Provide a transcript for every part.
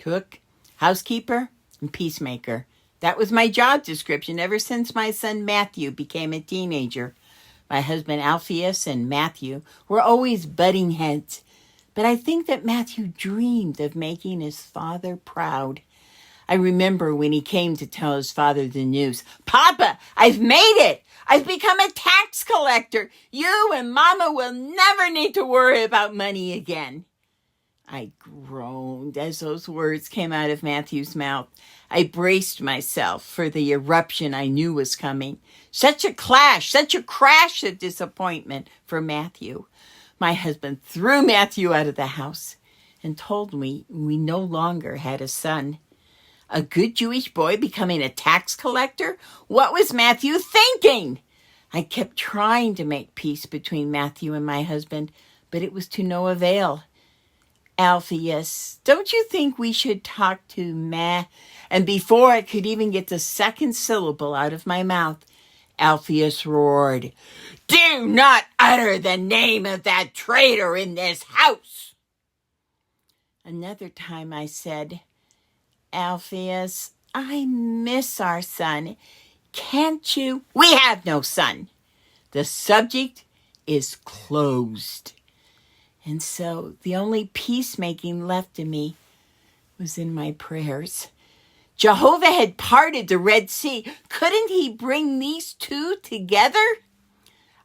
cook, housekeeper, and peacemaker. That was my job description ever since my son Matthew became a teenager. My husband Alphaeus and Matthew were always butting heads, but I think that Matthew dreamed of making his father proud. I remember when he came to tell his father the news. "Papa, I've made it! I've become a tax collector! You and Mama will never need to worry about money again." I groaned as those words came out of Matthew's mouth. I braced myself for the eruption I knew was coming. Such a clash, such a crash of disappointment for Matthew. My husband threw Matthew out of the house and told me we no longer had a son. A good Jewish boy becoming a tax collector? What was Matthew thinking? I kept trying to make peace between Matthew and my husband, but it was to no avail. "Alphaeus, don't you think we should talk to Ma?" And before I could even get the second syllable out of my mouth, Alphaeus roared, "Do not utter the name of that traitor in this house." Another time I said, "Alphaeus, I miss our son. Can't you?" "We have no son. The subject is closed." And so the only peacemaking left in me was in my prayers. Jehovah had parted the Red Sea. Couldn't he bring these two together?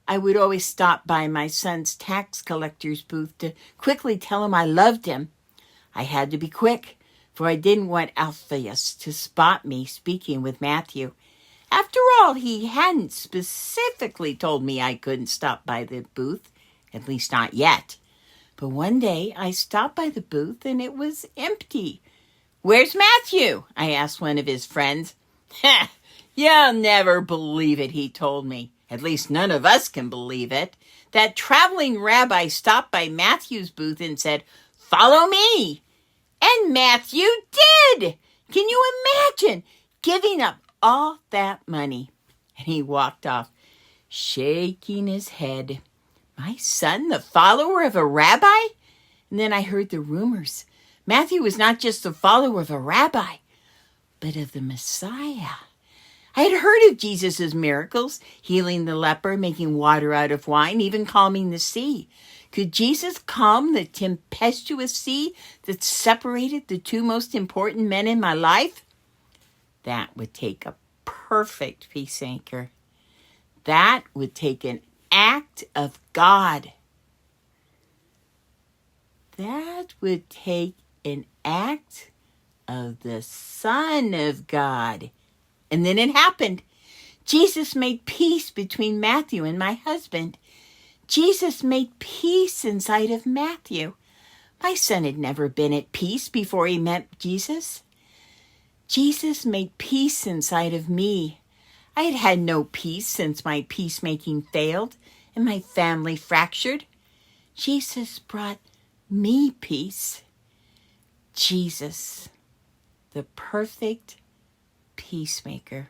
I would always stop by my son's tax collector's booth to quickly tell him I loved him. I had to be quick, for I didn't want Alphaeus to spot me speaking with Matthew. After all, he hadn't specifically told me I couldn't stop by the booth, at least not yet. But one day I stopped by the booth and it was empty. "Where's Matthew?" I asked one of his friends. "Ha! You'll never believe it," he told me. At least none of us can believe it. That traveling rabbi stopped by Matthew's booth and said, "Follow me." And Matthew did. Can you imagine giving up all that money? And he walked off, shaking his head. My son, the follower of a rabbi? And then I heard the rumors. Matthew was not just the follower of a rabbi, but of the Messiah. I had heard of Jesus' miracles, healing the leper, making water out of wine, even calming the sea. Could Jesus calm the tempestuous sea that separated the two most important men in my life? That would take a perfect peacemaker. That would take an act of God. That would take an act of the Son of God. And then it happened. Jesus made peace between Matthew and my husband. Jesus made peace inside of Matthew. My son had never been at peace before he met Jesus. Jesus made peace inside of me. I had had no peace since my peacemaking failed and my family fractured. Jesus brought me peace. Jesus, the perfect peacemaker.